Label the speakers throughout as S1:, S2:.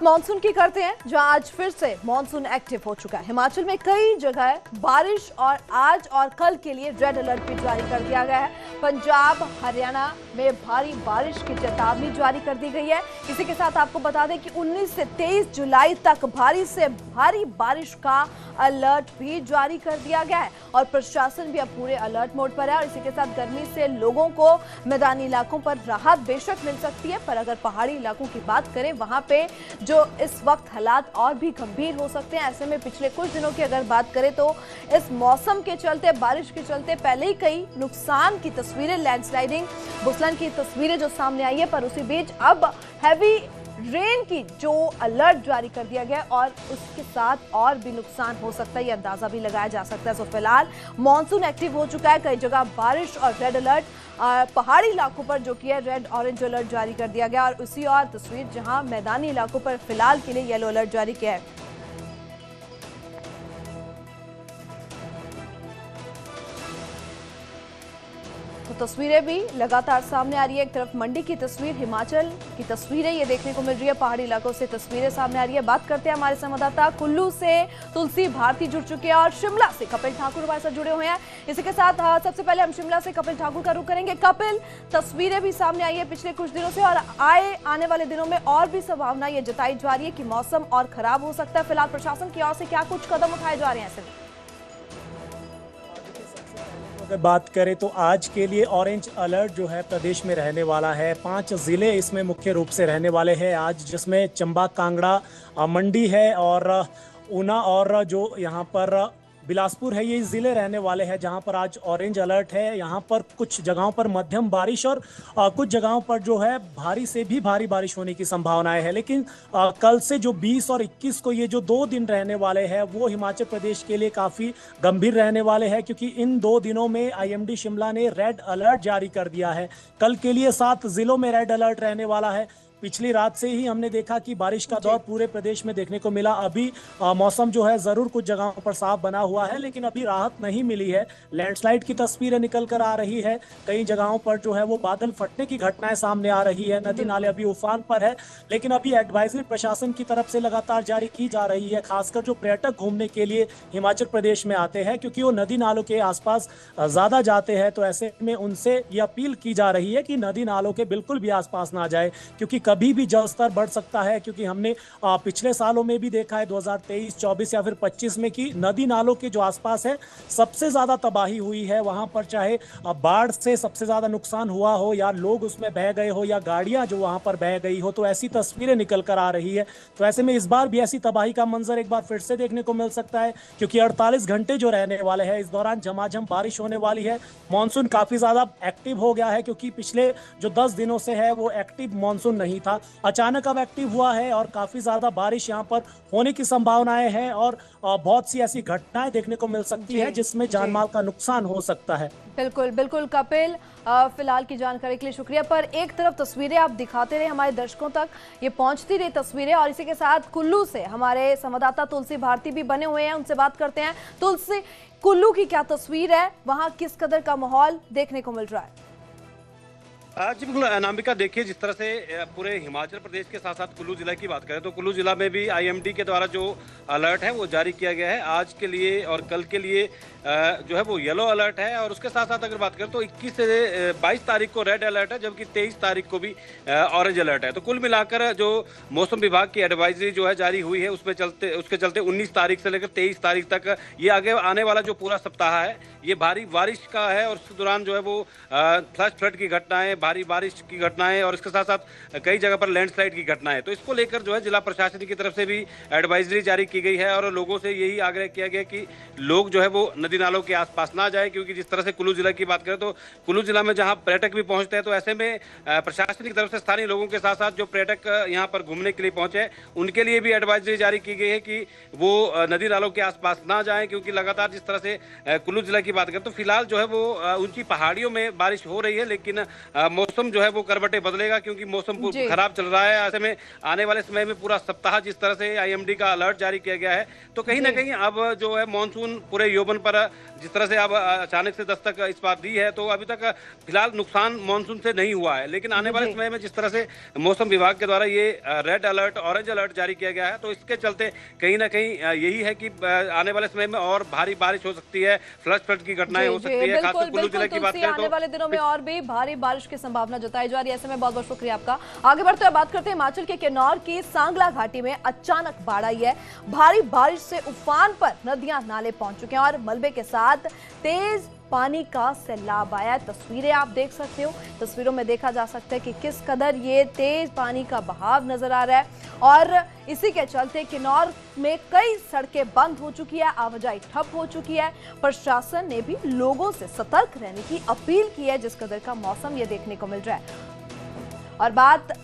S1: Monsoon की करते हैं, जहां आज फिर से मानसून एक्टिव हो चुका है। हिमाचल में कई जगह बारिश और आज और कल के लिए रेड अलर्ट भी जारी कर दिया गया है। पंजाब, हरियाणा में भारी बारिश की चेतावनी जारी कर दी गई है। इसी के साथ आपको बता दें कि 19 से 23 जुलाई तक भारी से भारी बारिश का अलर्ट भी जारी कर दिया गया है और प्रशासन भी अब पूरे अलर्ट मोड पर है। और इसी के साथ गर्मी से लोगों को मैदानी इलाकों पर राहत बेशक मिल सकती है, पर अगर पहाड़ी इलाकों की बात करें वहां पे जो इस वक्त हालात और भी गंभीर हो सकते हैं। ऐसे में पिछले कुछ दिनों की अगर बात करें तो इस मौसम के चलते, बारिश के चलते पहले ही कई नुकसान की तस्वीरें, लैंडस्लाइडिंग, भूस्खलन की तस्वीरें जो सामने आई है, पर उसी बीच अब हैवी रेन की जो अलर्ट जारी कर दिया गया और उसके साथ और भी नुकसान हो सकता है, ये अंदाजा भी लगाया जा सकता है। सो फिलहाल मानसून एक्टिव हो चुका है, कई जगह बारिश और रेड अलर्ट, पहाड़ी इलाकों पर जो कि है रेड ऑरेंज अलर्ट जारी कर दिया गया और उसी और तस्वीर जहां मैदानी इलाकों पर फिलहाल के लिए येलो अलर्ट जारी किया है। तो तस्वीरें भी लगातार सामने आ रही है। एक तरफ मंडी की तस्वीर, हिमाचल की तस्वीरें ये देखने को मिल रही है, पहाड़ी इलाकों से तस्वीरें सामने आ रही है। बात करते हैं हमारे संवाददाता कुल्लू से तुलसी भारती जुड़ चुके हैं और शिमला से कपिल ठाकुर हमारे साथ जुड़े हुए हैं। इसी के साथ सबसे पहले हम शिमला से कपिल ठाकुर का रुख करेंगे। कपिल, तस्वीरें भी सामने आई है पिछले कुछ दिनों से और आने वाले दिनों में और भी संभावना ये जताई जा रही है कि मौसम और खराब हो सकता है। फिलहाल प्रशासन की ओर से क्या कुछ कदम उठाए जा रहे हैं ऐसे में?
S2: अगर बात करें तो आज के लिए ऑरेंज अलर्ट जो है प्रदेश में रहने वाला है। 5 जिले इसमें मुख्य रूप से रहने वाले हैं आज, जिसमें चंबा, कांगड़ा, मंडी है और ऊना और जो यहाँ पर बिलासपुर है, ये जिले रहने वाले हैं जहां पर आज ऑरेंज अलर्ट है। यहां पर कुछ जगहों पर मध्यम बारिश और कुछ जगहों पर जो है भारी से भी भारी बारिश होने की संभावनाएं है। लेकिन कल से जो 20 और 21 को ये जो 2 दिन रहने वाले हैं वो हिमाचल प्रदेश के लिए काफ़ी गंभीर रहने वाले हैं, क्योंकि इन 2 दिनों में IMD शिमला ने रेड अलर्ट जारी कर दिया है। कल के लिए 7 जिलों में रेड अलर्ट रहने वाला है। पिछली रात से ही हमने देखा कि बारिश का दौर पूरे प्रदेश में देखने को मिला। अभी मौसम जो है जरूर कुछ जगहों पर साफ बना हुआ है, लेकिन अभी राहत नहीं मिली है। लैंडस्लाइड की तस्वीरें निकल कर आ रही है, कई जगहों पर जो है वो बादल फटने की घटनाएं सामने आ रही है। नदी नाले अभी उफान पर है, लेकिन अभी एडवाइजरी प्रशासन की तरफ से लगातार जारी की जा रही है, खासकर जो पर्यटक घूमने के लिए हिमाचल प्रदेश में आते हैं, क्योंकि वो नदी नालों के आसपास ज्यादा जाते हैं। तो ऐसे में उनसे ये अपील की जा रही है कि नदी नालों के बिल्कुल भी आसपास ना जाए, क्योंकि कभी भी जल स्तर बढ़ सकता है। क्योंकि हमने पिछले सालों में भी देखा है 2023, 24 या फिर 25 में कि नदी नालों के जो आसपास है सबसे ज्यादा तबाही हुई है। वहां पर चाहे बाढ़ से सबसे ज्यादा नुकसान हुआ हो या लोग उसमें बह गए हो या गाड़ियां जो वहां पर बह गई हो, तो ऐसी तस्वीरें निकल कर आ रही है। तो ऐसे में इस बार भी ऐसी तबाही का मंजर एक बार फिर से देखने को मिल सकता है, क्योंकि 48 घंटे जो रहने वाले हैं, इस दौरान झमाझम बारिश होने वाली है। मानसून काफी ज्यादा एक्टिव हो गया है, क्योंकि पिछले जो 10 दिनों से है वो एक्टिव मानसून नहीं था, अचानक अब एक्टिव हुआ है और काफी ज्यादा बारिश यहाँ पर होने की संभावनाएं हैं और बहुत सी ऐसी घटनाएं देखने को मिल सकती है जिसमें जानमाल का नुकसान हो सकता है।
S1: बिल्कुल बिल्कुल कपिल, फिलहाल की जानकारी के लिए शुक्रिया। पर एक तरफ तस्वीरें आप दिखाते रहे, हमारे दर्शकों तक ये पहुंचती रही तस्वीरें, और इसी के साथ कुल्लू से हमारे संवाददाता तुलसी भारती भी बने हुए हैं, उनसे बात करते हैं। तुलसी, कुल्लू की क्या तस्वीर है, वहां किस कदर का माहौल देखने को मिल रहा है?
S3: जी बिल्कुल अनामिका, देखिए जिस तरह से पूरे हिमाचल प्रदेश के साथ साथ कुल्लू जिला की बात करें तो कुल्लू जिला में भी IMD के द्वारा जो अलर्ट है वो जारी किया गया है। आज के लिए और कल के लिए जो है वो येलो अलर्ट है, और उसके साथ साथ अगर बात करें तो 21 से 22 तारीख को रेड अलर्ट है, जबकि 23 तारीख को भी ऑरेंज अलर्ट है। तो कुल मिलाकर जो मौसम विभाग की एडवाइजरी जो है जारी हुई है उसके चलते 19 तारीख से लेकर 23 तारीख तक ये आगे आने वाला जो पूरा सप्ताह है ये भारी बारिश का है, और उस दौरान जो है वो फ्लैश फ्लड की घटनाएं, भारी बारिश की घटनाएं और इसके साथ साथ कई जगह पर लैंडस्लाइड की घटनाएं। तो इसको लेकर जो है जिला प्रशासन की तरफ से भी एडवाइजरी जारी की गई है और लोगों से यही आग्रह किया गया कि लोग जो है वो नदी नालों के आसपास ना जाए, क्योंकि जिस तरह से कुल्लू जिला की बात करें तो कुल्लू जिला में जहां पर्यटक भी पहुंचते हैं, तो ऐसे में प्रशासन की तरफ से स्थानीय लोगों के साथ साथ जो पर्यटक यहां पर घूमने के लिए पहुंचे उनके लिए भी एडवाइजरी जारी की गई है कि वो नदी नालों के आसपास ना जाए, क्योंकि लगातार जिस तरह से कुल्लू जिला की बात करें तो फिलहाल जो है वो ऊंची पहाड़ियों में बारिश हो रही है, लेकिन मौसम जो है वो करवटें बदलेगा, क्योंकि मौसम खराब चल रहा है। ऐसे में आने वाले समय में पूरा सप्ताह जिस तरह से IMD का अलर्ट जारी किया गया है, तो कहीं ना कहीं अब जो है मानसून पूरे यौवन पर जिस तरह से अब अचानक से दस्तक इस बार दी है, तो अभी तक फिलहाल नुकसान मानसून से नहीं हुआ है। लेकिन आने वाले समय में जिस तरह से मौसम विभाग के द्वारा ये रेड अलर्ट, ऑरेंज अलर्ट जारी किया गया है, तो इसके चलते कहीं ना कहीं यही है कि आने वाले समय में और भारी बारिश हो सकती है, फ्लड की घटनाएं हो सकती है। खासकर कुल्लू जिले की बात करें तो
S1: आने वाले दिनों में और भी भारी बारिश की संभावना जताई जा रही है। ऐसे में बहुत बहुत शुक्रिया आपका। आगे बढ़ते हुए बात करते हैं हिमाचल के किन्नौर की सांगला घाटी में अचानक बाढ़ आई है। भारी बारिश से उफान पर नदियां नाले पहुंच चुके हैं और मलबे के साथ तेज पानी का सैलाब आया है। तस्वीरें आप देख सकते हो, तस्वीरों में देखा जा सकता है कि किस कदर ये तेज पानी का बहाव नजर आ रहा है और इसी के चलते किन्नौर में कई सड़कें बंद हो चुकी है, आवाजाही ठप हो चुकी है। प्रशासन ने भी लोगों से सतर्क रहने की अपील की है, जिस कदर का मौसम ये देखने को मिल रहा है। और बात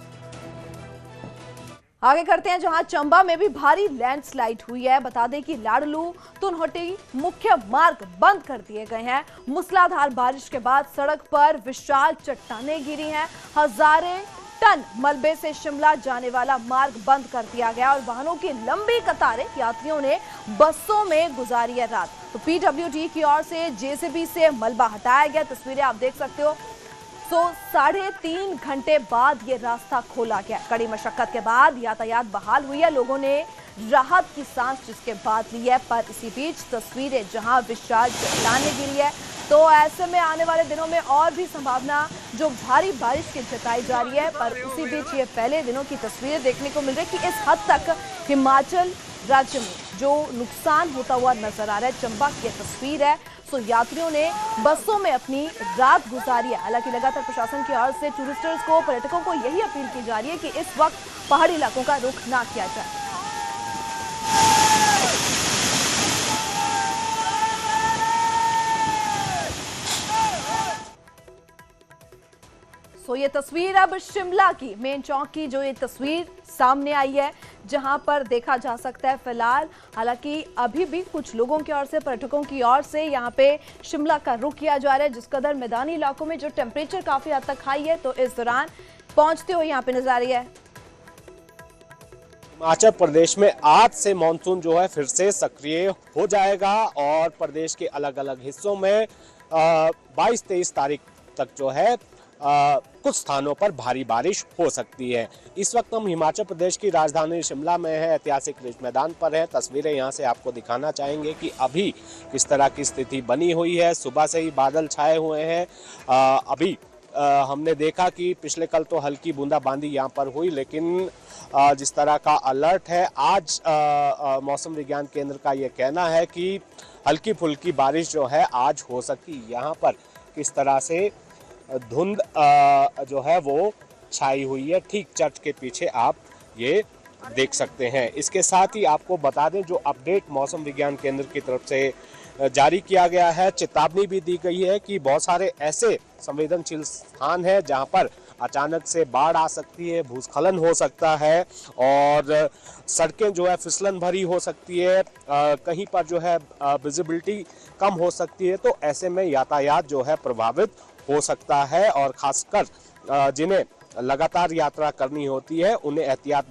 S1: आगे करते हैं, जहां चंबा में भी भारी लैंडस्लाइड हुई है। बता दें कि लाडलू तुनहटी मुख्य मार्ग बंद कर दिए गए हैं। मूसलाधार बारिश के बाद सड़क पर विशाल चट्टानें गिरी हैं। हजारों टन मलबे से शिमला जाने वाला मार्ग बंद कर दिया गया और वाहनों की लंबी कतारें यात्रियों ने बसों में गुजारी है रात। तो PWD की ओर से JCB से मलबा हटाया गया। तस्वीरें आप देख सकते हो। 3.5 घंटे बाद ये रास्ता खोला गया। कड़ी मशक्कत के बाद यातायात बहाल हुई है। लोगों ने राहत की सांस जिसके बाद ली है, पर इसी बीच तस्वीरें जहां विशाल चट्टानें गिरी है, तो ऐसे में आने वाले दिनों में और भी संभावना जो भारी बारिश की जताई जा रही है। पर उसी बीच ये पहले दिनों की तस्वीरें देखने को मिल रही है कि इस हद तक हिमाचल राज्य में जो नुकसान होता हुआ नजर आ रहा है। चंबा की तस्वीर है। सो यात्रियों ने बसों में अपनी रात गुजारी है। हालांकि लगातार प्रशासन की ओर से टूरिस्टर्स को, पर्यटकों को यही अपील की जा रही है कि इस वक्त पहाड़ी इलाकों का रुख ना किया जाए। सो ये तस्वीर अब शिमला की मेन चौक की जो ये तस्वीर सामने आई है, जहां पर देखा जा सकता है फिलहाल, हालांकि अभी भी कुछ लोगों की ओर से, पर्यटकों की ओर से यहां पे शिमला का रुख किया जा रहा है। जिस कदर मैदानी इलाकों में जो टेम्परेचर काफी हद तक हाई है, तो इस दौरान पहुंचते हुए यहां पे नजर आ रही है।
S4: हिमाचल प्रदेश में आज से मानसून जो है फिर से सक्रिय हो जाएगा और प्रदेश के अलग अलग हिस्सों में 22-23 तारीख तक जो है कुछ स्थानों पर भारी बारिश हो सकती है। इस वक्त हम हिमाचल प्रदेश की राजधानी शिमला में है, ऐतिहासिक रिज मैदान पर है। तस्वीरें यहां से आपको दिखाना चाहेंगे कि अभी किस तरह की स्थिति बनी हुई है। सुबह से ही बादल छाए हुए हैं। अभी हमने देखा कि पिछले कल तो हल्की बूंदाबांदी यहाँ पर हुई, लेकिन जिस तरह का अलर्ट है आज मौसम विज्ञान केंद्र का ये कहना है कि हल्की फुल्की बारिश जो है आज हो सकती। यहाँ पर किस तरह से धुंध जो है वो छाई हुई है, ठीक चर्च के पीछे आप ये देख सकते हैं। इसके साथ ही आपको बता दें, जो अपडेट मौसम विज्ञान केंद्र की तरफ से जारी किया गया है, चेतावनी भी दी गई है कि बहुत सारे ऐसे संवेदनशील स्थान हैं जहां पर अचानक से बाढ़ आ सकती है, भूस्खलन हो सकता है और सड़कें जो है फिसलन भरी हो सकती है, कहीं पर जो है विजिबिलिटी कम हो सकती है। तो ऐसे में यातायात जो है प्रभावित हो सकता है और खासकर जिन्हें लगातार यात्रा करनी होती है उन्हें एहतियात